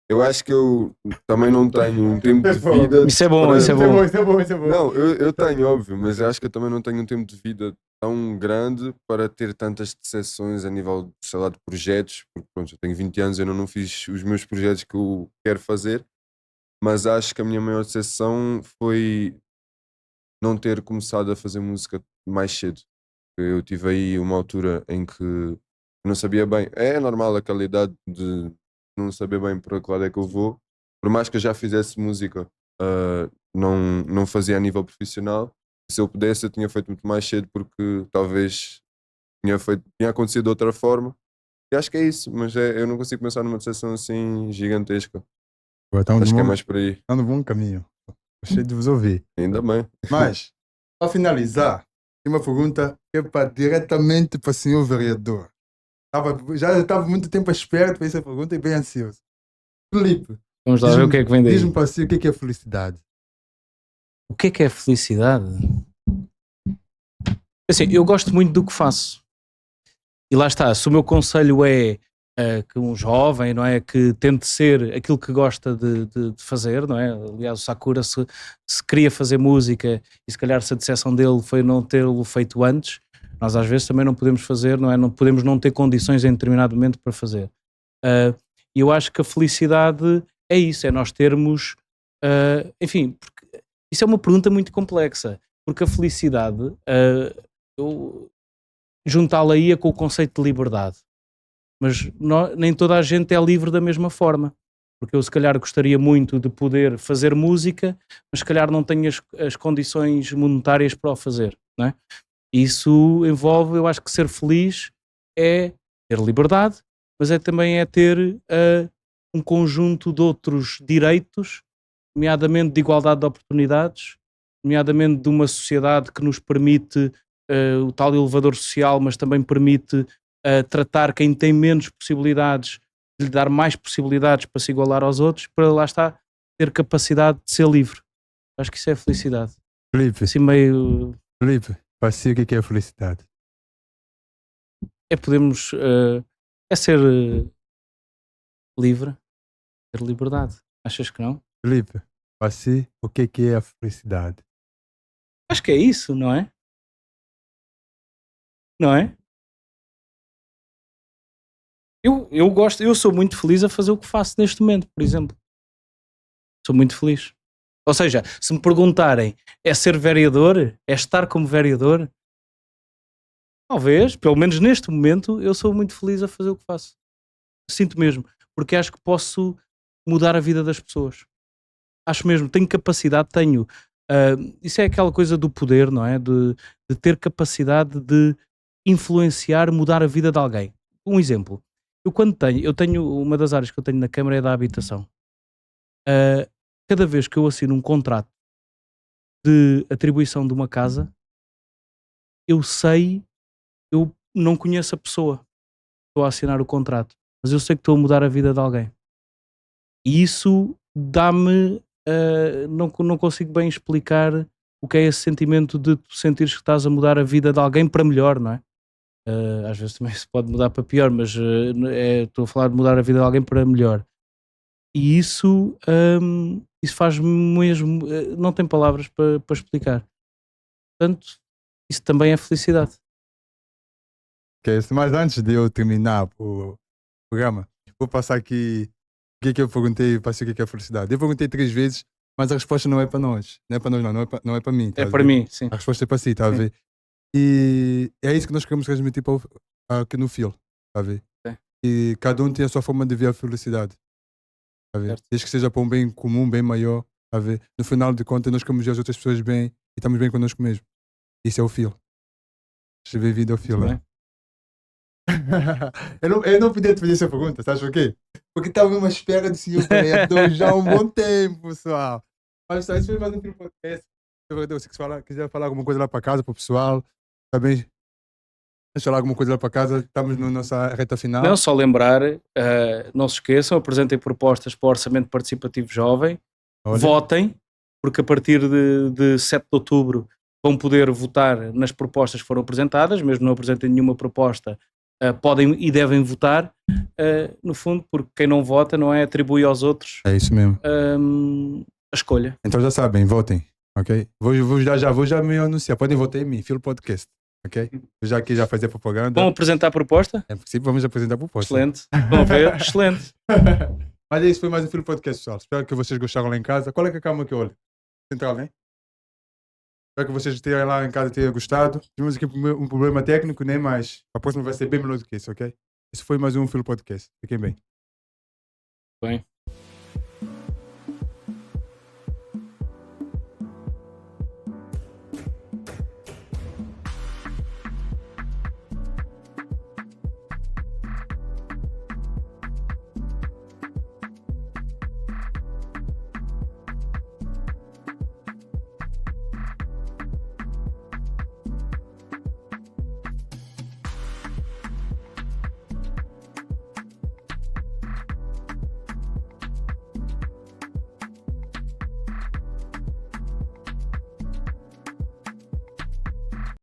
Eu acho que eu também não tenho um tempo de vida. Isso é bom, isso é bom. Não, eu tenho, óbvio, mas eu acho que eu também não tenho um tempo de vida tão grande para ter tantas decepções a nível, sei lá, de projetos, porque pronto, eu tenho 20 anos e eu não fiz os meus projetos que eu quero fazer, mas acho que a minha maior decepção foi não ter começado a fazer música mais cedo. Eu tive aí uma altura em que eu não sabia bem, é normal aquela idade de não saber bem para que lado é que eu vou, por mais que eu já fizesse música, não fazia a nível profissional. Se eu pudesse, eu tinha feito muito mais cedo, porque talvez tinha acontecido de outra forma. E acho que é isso, mas eu não consigo pensar numa decepção assim gigantesca. Acho que é mais por aí. Está no bom caminho. Gostei de vos ouvir. Ainda bem. Mas, para finalizar, tem uma pergunta que é diretamente para o senhor vereador. Já estava muito tempo à espera de fazer essa pergunta e bem ansioso. Filipe, vamos lá ver o que é que vem daí. Diz-me para si o que é felicidade. O que é felicidade? Assim, eu gosto muito do que faço. E lá está, se o meu conselho é que um jovem, não é, que tente ser aquilo que gosta de fazer, não é? Aliás, o Sakura se queria fazer música e se calhar se a decepção dele foi não tê-lo feito antes, nós às vezes também não podemos fazer, não é? Não podemos não ter condições em determinado momento para fazer. E eu acho que a felicidade é isso, é nós termos, enfim, porque isso é uma pergunta muito complexa, porque a felicidade, eu juntá-la-ia com o conceito de liberdade. Mas nem toda a gente é livre da mesma forma, porque eu se calhar gostaria muito de poder fazer música, mas se calhar não tenho as condições monetárias para o fazer, não é? Isso envolve, eu acho que ser feliz é ter liberdade, mas também é ter um conjunto de outros direitos, nomeadamente de igualdade de oportunidades, nomeadamente de uma sociedade que nos permite o tal elevador social, mas também permite tratar quem tem menos possibilidades, de lhe dar mais possibilidades para se igualar aos outros, para lá está, ter capacidade de ser livre. Acho que isso é felicidade. Filipe, assim meio... Filipe, para si o que é felicidade? É podermos... é ser livre, ter liberdade. Achas que não? Felipe, para si, o que é a felicidade? Acho que é isso, não é? Não é? Eu gosto, eu sou muito feliz a fazer o que faço neste momento, por exemplo. Sou muito feliz. Ou seja, se me perguntarem, é ser vereador? É estar como vereador? Talvez, pelo menos neste momento, eu sou muito feliz a fazer o que faço. Sinto mesmo, porque acho que posso mudar a vida das pessoas. Acho mesmo, tenho capacidade, tenho. Isso é aquela coisa do poder, não é? De ter capacidade de influenciar, mudar a vida de alguém. Um exemplo. Eu tenho, uma das áreas que eu tenho na Câmara é da habitação. Ah, cada vez que eu assino um contrato de atribuição de uma casa, eu sei, eu não conheço a pessoa, estou a assinar o contrato, mas eu sei que estou a mudar a vida de alguém. E isso dá-me, não consigo bem explicar o que é esse sentimento de tu sentires que estás a mudar a vida de alguém para melhor, não é? Às vezes também se pode mudar para pior, mas estou a falar de mudar a vida de alguém para melhor. E isso faz-me mesmo, não tem palavras para explicar. Portanto, isso também é felicidade. Que é isso. Mas antes de eu terminar o programa, vou passar aqui o que eu perguntei para si o que é a felicidade. Eu perguntei 3 vezes, mas a resposta não é para nós. Não é para nós, não é para mim. É Tá a para ver? mim, sim. A resposta é para si, está a Sim. ver? E é isso que nós queremos transmitir aqui no Feel, está a ver? Sim. E cada um tem a sua forma de ver a felicidade, está a ver? Certo. Desde que seja para um bem comum, bem maior, está a ver? No final de contas, nós queremos ver as outras pessoas bem e estamos bem connosco mesmo. Isso é o Feel. Seja bem-vindo ao Feel, Muito né? bem. eu não podia te fazer essa pergunta, sabes por quê? Porque estava numa espera de senhor vereador já há um bom tempo, pessoal. Mas isso foi mais um podcast. Se quiser falar alguma coisa lá para casa, para o pessoal, também deixa lá alguma coisa lá para casa, estamos na nossa reta final. Não, só lembrar, não se esqueçam, apresentem propostas para o Orçamento Participativo Jovem, Olha, votem, porque a partir de 7 de outubro vão poder votar nas propostas que foram apresentadas, mesmo não apresentem nenhuma proposta, podem e devem votar, no fundo, porque quem não vota não é atribui aos outros é isso mesmo. a escolha. Então já sabem, votem, ok? Vou já me anunciar, podem votar em mim, Feel Podcast, ok? Vou já aqui já fazer propaganda. Vão apresentar a proposta? É possível, vamos apresentar a proposta. Excelente. Vão ver? Excelente. Mas é isso, foi mais um Feel Podcast, pessoal. Espero que vocês gostaram lá em casa. Qual é que é a calma que eu olho? Central, né? Espero que vocês tenham lá em casa tenham gostado. Tivemos aqui um problema técnico, né? Mas a próxima vai ser bem melhor do que isso, ok? Esse foi mais um Feel Podcast. Fiquem bem. Bem.